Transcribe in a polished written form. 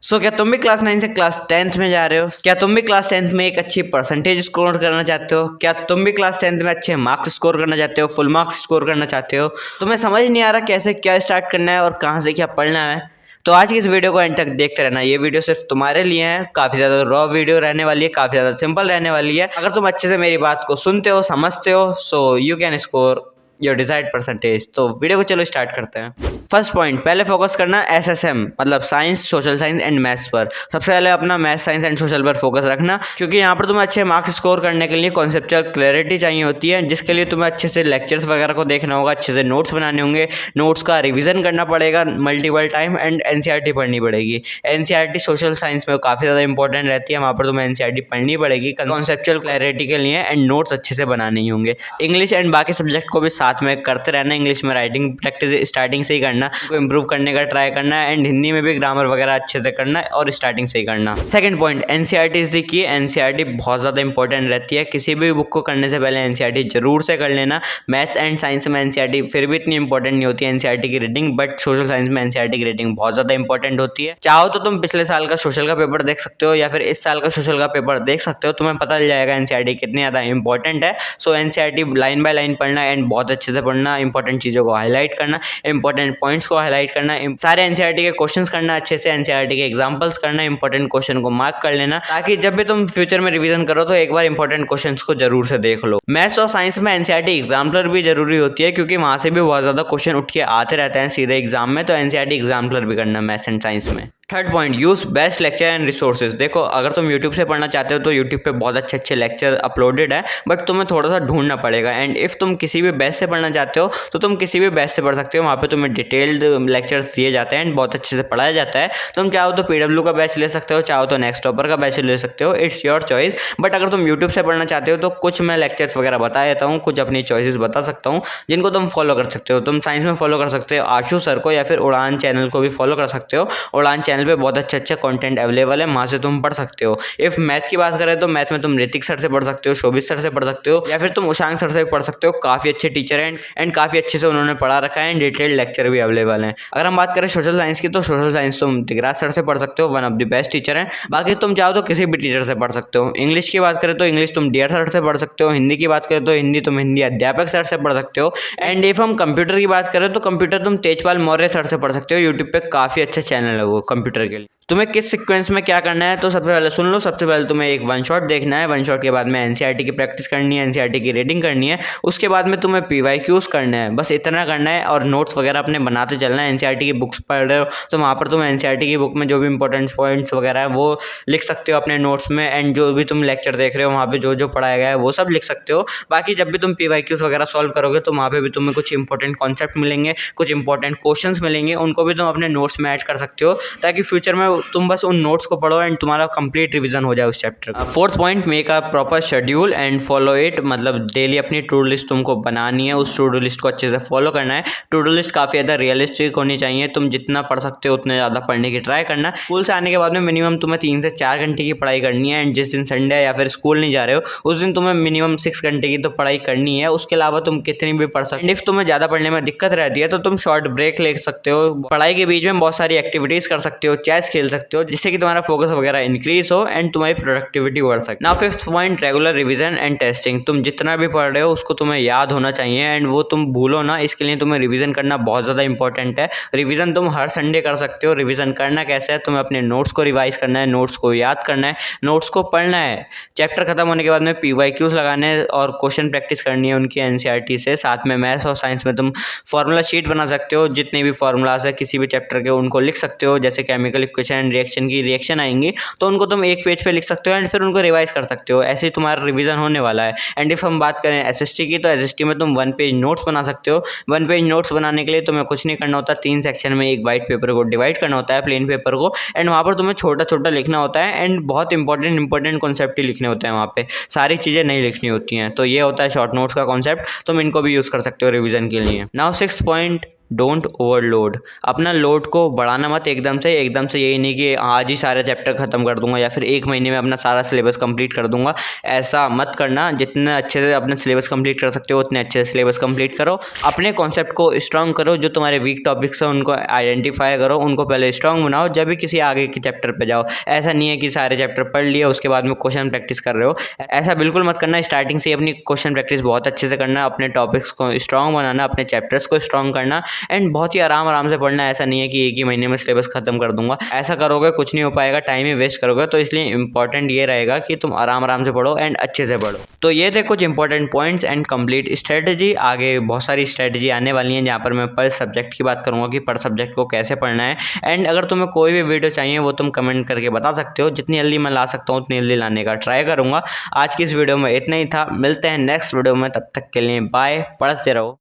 क्या तुम भी क्लास 9 से क्लास 10th में जा रहे हो? क्या तुम भी क्लास 10th में एक अच्छी परसेंटेज स्कोर करना चाहते हो? क्या तुम भी क्लास 10th में अच्छे मार्क्स स्कोर करना चाहते हो, फुल मार्क्स स्कोर करना चाहते हो? तुम्हें समझ नहीं आ रहा कैसे क्या स्टार्ट करना है और कहाँ से क्या पढ़ना है? तो आज की इस वीडियो को एंड तक देखते रहना। ये वीडियो सिर्फ तुम्हारे लिए है, काफ़ी ज़्यादा रॉ वीडियो रहने वाली है, काफ़ी ज़्यादा सिंपल रहने वाली है। अगर तुम अच्छे से मेरी बात को सुनते हो, समझते हो, so you can score your desired percentage. तो वीडियो को चलो स्टार्ट करते हैं। फर्स्ट पॉइंट, पहले फोकस करना SSM मतलब science, social science and maths पर। सबसे पहले अपना मैथ्स, साइंस एंड सोशल पर फोकस रखना, क्योंकि यहाँ पर तुम्हें अच्छे मार्क्स स्कोर करने के लिए कॉन्सेप्चुअल क्लैरिटी चाहिए होती है, जिसके लिए तुम्हें अच्छे से लेक्चर्स वगैरह को देखना होगा, अच्छे से नोट्स बनाने होंगे, नोट्स का रिविजन करना पड़ेगा मल्टीपल टाइम एंड NCERT पढ़नी पड़ेगी। NCERT सोशल साइंस में काफ़ी ज़्यादा इंपॉर्टेंट रहती है, वहाँ पर तुम्हें NCERT पढ़नी पड़ेगी कॉन्सेप्चुअल क्लैरिटी के लिए एंड नोट्स अच्छे से बनाने ही होंगे। इंग्लिश एंड बाकी सब्जेक्ट को भी साथ में करते रहना। इंग्लिश में राइटिंग प्रैक्टिस स्टार्टिंग से ही करना, इम्प्रूव करने का ट्राई करना है एंड हिंदी में भी ग्रामर वगैरह अच्छे से करना है और स्टार्टिंग से ही करना। Second point, NCERT is the key. NCERT बहुत ज़्यादा इंपॉर्टेंट रहती है, किसी भी बुक को करने से पहले NCERT जरूर से कर लेना। मैथ्स एंड साइंस में NCERT फिर भी इतनी इंपॉर्टेंट नहीं होती है NCERT की रीडिंग, बट सोशल साइंस में NCERT की रीडिंग बहुत ज़्यादा इंपॉर्टेंट होती है। चाहो तो तुम पिछले साल का सोशल का पेपर देख सकते हो या फिर इस साल का सोशल का पेपर देख सकते हो, तुम्हें पता चल जाएगा NCERT कितनी ज़्यादा इंपॉर्टेंट है। सो NCERT लाइन बाय लाइन पढ़ना एंड बहुत अच्छे से पढ़ना, इंपॉर्टेंट चीज़ों को हाईलाइट करना, इंपॉर्टेंट पॉइंट्स को हाईलाइट करना, सारे NCERT के क्वेश्चंस करना अच्छे से, NCERT के एग्जांपल्स करना, इंपॉर्टेंट क्वेश्चन को मार्क कर लेना, ताकि जब भी तुम फ्यूचर में रिवीजन करो तो एक बार इंपॉर्टेंट क्वेश्चंस को जरूर से देख लो। मैथ्स और साइंस में NCERT एग्जाम्पलर भी जरूरी होती है, क्योंकि वहां से भी बहुत ज्यादा क्वेश्चन उठ के आते रहते हैं सीधे एग्जाम में, तो NCERT एग्जाम्पलर भी करना मैथ्स एंड साइंस में। Third point, use best lecture and resources. देखो, अगर तुम यूट्यूब से पढ़ना चाहते हो तो यूट्यूब पे बहुत अच्छे अच्छे लेक्चर अपलोडेड है, बट तुम्हें थोड़ा सा ढूंढना पड़ेगा। एंड इफ तुम किसी भी बैच से पढ़ना चाहते हो तो तुम किसी भी बैच से पढ़ सकते हो, वहाँ पे तुम्हें डिटेल्ड लेक्चर्स दिए जाते हैं एंड बहुत अच्छे से पढ़ाया जाता है। तुम चाहो तो PW का बैच ले सकते हो, चाहो तो नेक्स्ट टॉपर का बैच ले सकते हो, इट्स योर चॉइस। बट अगर तुम यूट्यूब से पढ़ना चाहते हो तो कुछ मैं लेक्चर्स वगैरह बता देता हूँ, कुछ अपनी चॉइसेस बता सकता हूँ जिनको तुम फॉलो कर सकते हो। तुम साइंस में फॉलो कर सकते हो आशु सर को, या फिर उड़ान चैनल को भी फॉलो कर सकते हो। उड़ान चैनल पे बहुत अच्छे अच्छे कंटेंट अवेलेबल है, वहाँ से तुम पढ़ सकते हो। इफ मैथ की बात करें तो मैथ में तुम ऋतिक सर से पढ़ सकते हो, शोभित सर से पढ़ सकते हो, या फिर तुम उशांक सर से भी पढ़ सकते हो। काफ़ी अच्छे टीचर हैं एंड काफ़ी अच्छे से उन्होंने पढ़ा रखा है एंड डिटेल्ड लेक्चर भी अवेलेबल हैं। अगर हम बात करें सोशल साइंस की तो सोशल साइंस तुम दिगराज सर से पढ़ सकते हो, one of the best teacher हैं। बाकी तुम चाहो तो किसी भी टीचर से पढ़ सकते हो। इंग्लिश की बात करें तो इंग्लिश तुम डियर सर से पढ़ सकते हो। हिंदी की बात करें तो हिंदी तुम हिंदी अध्यापक सर से पढ़ सकते हो। एंड इफ हम कंप्यूटर की बात करें तो कंप्यूटर तुम तेजपाल मौर्य सर से पढ़ सकते हो। यूट्यूब पे काफ़ी अच्छा चैनल है वो कंप्यूटर के लिए। तुम्हें किस सीक्वेंस में क्या करना है तो सबसे पहले सुन लो। सबसे पहले तुम्हें एक वन शॉट देखना है, वन शॉट के बाद में NCERT की प्रैक्टिस करनी है, NCERT की रीडिंग करनी है, उसके बाद में तुम्हें PYQs करना है, बस इतना करना है। और नोट्स वगैरह अपने बनाते चलना है। NCERT की बुक्स पढ़ रहे हो तो वहाँ पर तुम NCERT की बुक में जो भी इंपॉर्टेंट पॉइंट्स वगैरह है वो लिख सकते हो अपने नोट्स में, एंड जो भी तुम लेक्चर देख रहे हो वहाँ पर जो जो पढ़ाया गया है वो सब लिख सकते हो। बाकी जब भी तुम PYQs वगैरह सॉल्व करोगे तो वहाँ पर भी तुम्हें कुछ इंपॉर्टेंट कॉन्सेप्ट मिलेंगे, कुछ इंपॉर्टेंट क्वेश्चन मिलेंगे, उनको भी तुम अपने नोट्स में ऐड कर सकते हो, ताकि फ्यूचर में तुम बस उन नोट्स को पढ़ो एंड तुम्हारा कंप्लीट रिवीजन हो जाए उस चैप्टर का। Fourth point, make a proper schedule and follow it. मतलब डेली अपनी टू डू लिस्ट तुमको बनानी है, उस टू डू लिस्ट को अच्छे से फॉलो करना है। टू डू लिस्ट काफ़ी ज़्यादा रियलिस्टिक होनी चाहिए, तुम जितना पढ़ सकते हो उतने ज़्यादा पढ़ने की ट्राई करना। स्कूल से आने के बाद में मिनिमम तुम्हें 3 से 4 घंटे की पढ़ाई करनी है, एंड जिस दिन संडे है या फिर स्कूल नहीं जा रहे हो उस दिन तुम्हें मिनिमम 6 घंटे की तो पढ़ाई करनी है। उसके अलावा तुम कितनी भी पढ़ सकते हो। इफ तुम्हें ज़्यादा पढ़ने में दिक्कत रहती है तो तुम शॉर्ट ब्रेक ले सकते हो, पढ़ाई के बीच में बहुत सारी एक्टिविटीज़ कर सकते हो, चेस खेल सकते हो, जिससे कि तुम्हारा फोकस वगैरह इंक्रीज हो एंड तुम्हारी प्रोडक्टिविटी बढ़ सके। Now fifth point, regular revision and testing. तुम जितना भी पढ़ रहे हो उसको तुम्हें याद होना चाहिए एंड वो तुम भूलो ना, इसके लिए तुम्हें रिवीजन करना बहुत ज़्यादा इंपॉर्टेंट है। रिवीजन तुम हर संडे कर सकते हो। रिवीजन करना कैसे है, तुम्हें अपने नोट्स को रिवाइज करना है, नोट्स को याद करना है, नोट्स को पढ़ना है। चैप्टर खत्म होने के बाद में PYQs लगाने हैं और क्वेश्चन प्रैक्टिस करनी है उनकी NCERT से। साथ में मैथ्स और साइंस में तुम फॉर्मूला शीट बना सकते हो, जितने भी फॉर्मूलाज है किसी भी चैप्टर के उनको लिख सकते हो। जैसे केमिकल इक्वेशन एंड रिएक्शन की रिएक्शन आएंगी तो उनको तुम एक पेज पे लिख सकते हो एंड फिर उनको रिवाइज कर सकते हो। ऐसे ही तुम्हारा रिवीजन होने वाला है। एंड इफ हम बात करें SST की तो SST में तुम 1 पेज नोट्स बना सकते हो। 1 पेज नोट्स बनाने के लिए तुम्हें कुछ नहीं करना होता, 3 सेक्शन में एक वाइट पेपर को डिवाइड करना होता है, प्लेन पेपर को, एंड वहाँ पर तुम्हें छोटा छोटा लिखना होता है एंड बहुत इंपॉर्टेंट कॉन्सेप्ट ही लिखने होते हैं। वहाँ पे सारी चीज़ें नहीं लिखनी होती हैं। तो ये होता है शॉर्ट नोट्स का कॉन्सेप्ट, तुम इनको भी यूज़ कर सकते हो रिविजन के लिए। Now sixth point, don't overload. अपना लोड को बढ़ाना मत एकदम से यही नहीं कि आज ही सारे चैप्टर खत्म कर दूंगा या फिर एक महीने में अपना सारा सिलेबस कंप्लीट कर दूंगा। ऐसा मत करना। जितने अच्छे से अपना सिलेबस कंप्लीट कर सकते हो उतने अच्छे से सिलेबस कंप्लीट करो। अपने कॉन्सेप्ट को स्ट्रांग करो, जो तुम्हारे वीक टॉपिक्स हैं उनको आइडेंटिफाई करो, उनको पहले स्ट्रांग बनाओ, जब भी किसी आगे के चैप्टर पे जाओ। ऐसा नहीं है कि सारे चैप्टर पढ़ लिए उसके बाद में क्वेश्चन प्रैक्टिस कर रहे हो, ऐसा बिल्कुल मत करना। स्टार्टिंग से अपनी क्वेश्चन प्रैक्टिस बहुत अच्छे से करना, अपने टॉपिक्स को स्ट्रांग बनाना, अपने चैप्टर्स को स्ट्रांग करना एंड बहुत ही आराम से पढ़ना। ऐसा नहीं है कि एक ही महीने में सिलेबस खत्म कर दूंगा, ऐसा करोगे कुछ नहीं हो पाएगा, टाइम ही वेस्ट करोगे। तो इसलिए इंपॉर्टेंट ये रहेगा कि तुम आराम से पढ़ो एंड अच्छे से पढ़ो। तो ये थे कुछ important points and complete strategy. आगे बहुत सारी स्ट्रेटजी आने वाली हैं जहाँ पर मैं पर सब्जेक्ट की बात करूँगा कि पर सब्जेक्ट को कैसे पढ़ना है। एंड अगर तुम्हें कोई भी वीडियो चाहिए वो तुम कमेंट करके बता सकते हो, जितनी जल्दी मैं ला सकता हूँ उतनी जल्दी लाने का ट्राई करूँगा। आज की इस वीडियो में इतना ही था, मिलते हैं नेक्स्ट वीडियो में, तब तक के लिए बाय, पढ़ते रहो।